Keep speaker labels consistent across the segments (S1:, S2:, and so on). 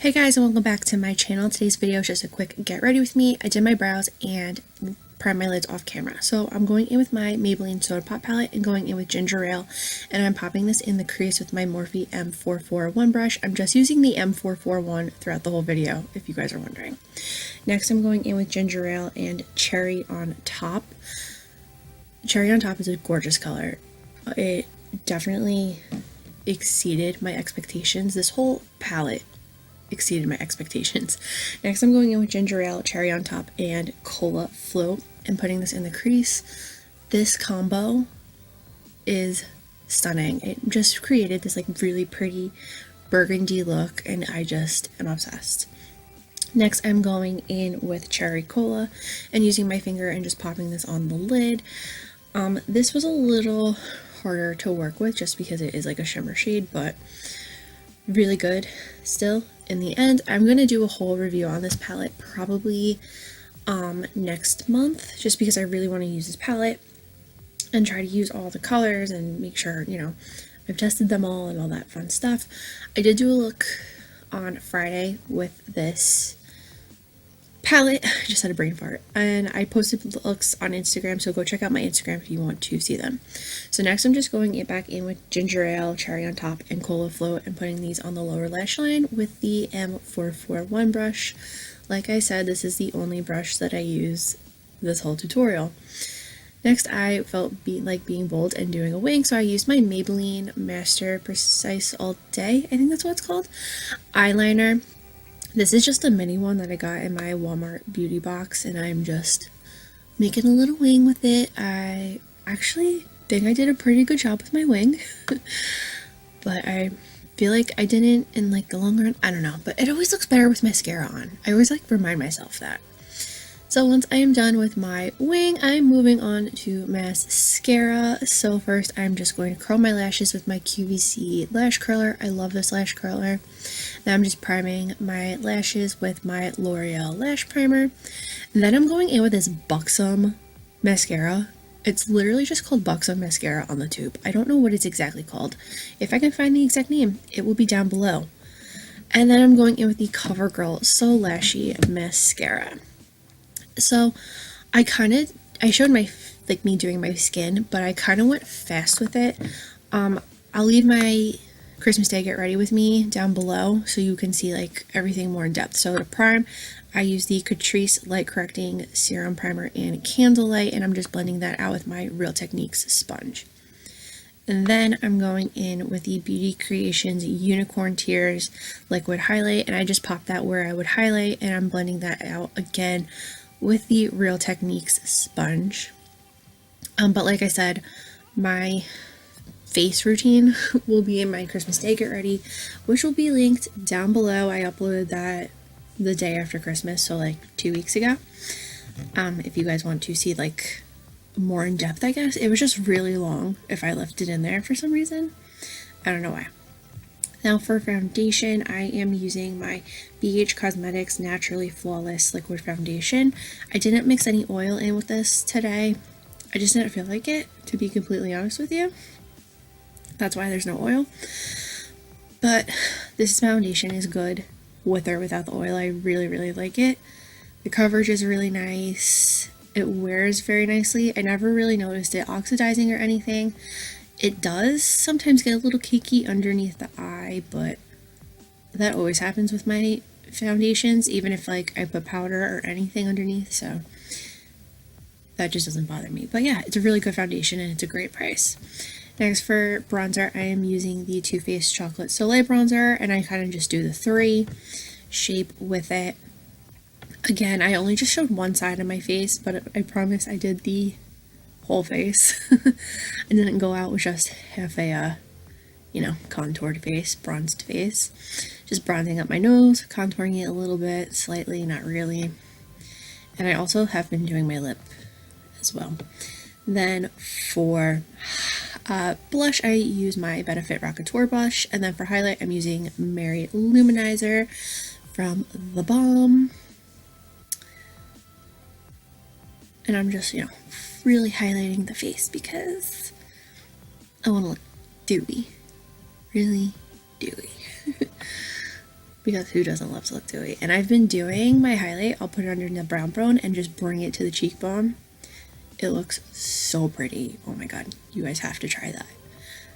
S1: Hey guys, and welcome back to my channel. Today's video is just a quick get ready with me. I did my brows and primed my lids off camera. So I'm going in with my Maybelline Soda Pop Palette and going in with ginger ale, and I'm popping this in the crease with my Morphe M441 brush. I'm just using the M441 throughout the whole video, if you guys are wondering. Next, I'm going in with ginger ale and cherry on top. Cherry on top is a gorgeous color. It definitely exceeded my expectations. This whole palette exceeded my expectations. Next, I'm going in with ginger ale, cherry on top, and cola float, and putting this in the crease. This combo is stunning. It just created this like really pretty burgundy look, and I just am obsessed. Next, I'm going in with cherry cola and using my finger and just popping this on the lid. This was a little harder to work with just because it is like a shimmer shade, but really good still. In the end, I'm going to do a whole review on this palette probably next month, just because I really want to use this palette and try to use all the colors and make sure, you know, I've tested them all and all that fun stuff. I did do a look on Friday with this palette. I just had a brain fart, and I posted looks on Instagram, so go check out my Instagram if you want to see them. So next, I'm just going back in with ginger ale, cherry on top, and cola float, and putting these on the lower lash line with the M441 brush. Like I said, this is the only brush that I use this whole tutorial. Next, I felt being bold and doing a wing, so I used my Maybelline Master Precise All Day, I think that's what it's called, eyeliner. This is just a mini one that I got in my Walmart beauty box, and I'm just making a little wing with it. I actually think I did a pretty good job with my wing, but I feel like I didn't in like the long run. I don't know, but it always looks better with mascara on. I always like remind myself that. So once I am done with my wing, I'm moving on to mascara. So first, I'm just going to curl my lashes with my QVC lash curler. I love this lash curler. Then I'm just priming my lashes with my L'Oreal lash primer. And then I'm going in with this Buxom mascara. It's literally just called Buxom mascara on the tube. I don't know what it's exactly called. If I can find the exact name, it will be down below. And then I'm going in with the CoverGirl So Lashy mascara. So I showed my me doing my skin, but I kind of went fast with it. I'll leave my Christmas Day Get Ready With Me down below so you can see like everything more in depth. So to prime, I use the Catrice Light Correcting Serum Primer in Candlelight, and I'm just blending that out with my Real Techniques sponge. And then I'm going in with the Beauty Creations Unicorn Tears Liquid Highlight, and I just popped that where I would highlight, and I'm blending that out again with the Real Techniques sponge. But like I said, my face routine will be in my Christmas Day Get Ready, which will be linked down below. I uploaded that the day after Christmas, so like 2 weeks ago. If you guys want to see like more in depth, I guess. It was just really long if I left it in there for some reason. I don't know why. Now for foundation, I am using my BH Cosmetics Naturally Flawless Liquid Foundation. I didn't mix any oil in with this today. I just didn't feel like it, to be completely honest with you. That's why there's no oil. But this foundation is good with or without the oil. I really, really like it. The coverage is really nice. It wears very nicely. I never really noticed it oxidizing or anything. It does sometimes get a little cakey underneath the eye, but that always happens with my foundations, even if like I put powder or anything underneath, so that just doesn't bother me. But yeah, it's a really good foundation and it's a great price. Next, for bronzer, I am using the Too Faced Chocolate Soleil bronzer, and I kind of just do the 3 shape with it. Again, I only just showed one side of my face, but I promise I did the whole face. I didn't go out with just half a, contoured face, bronzed face. Just bronzing up my nose, contouring it a little bit, slightly, not really. And I also have been doing my lip as well. Then for blush, I use my Benefit Rockateur blush, and then for highlight, I'm using Mary Luminizer from The Balm. And I'm just, really highlighting the face because I want to look dewy. Really dewy. because who doesn't love to look dewy? And I've been doing my highlight, I'll put it under the brown bone and just bring it to the cheekbone. It looks so pretty. Oh my god, you guys have to try that.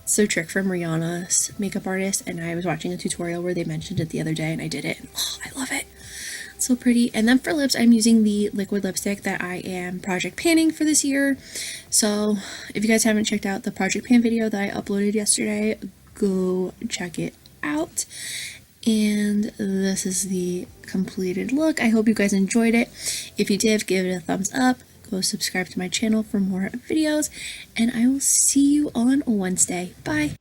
S1: It's a trick from Rihanna's makeup artist, and I was watching a tutorial where they mentioned it the other day and I did it, and oh, I love it. It's so pretty. And then for lips, I'm using the liquid lipstick that I am project panning for this year. So if you guys haven't checked out the project pan video that I uploaded yesterday, go check it out. And this is the completed look. I hope you guys enjoyed it. If you did, give it a thumbs up. Go subscribe to my channel for more videos, and I will see you on Wednesday. Bye.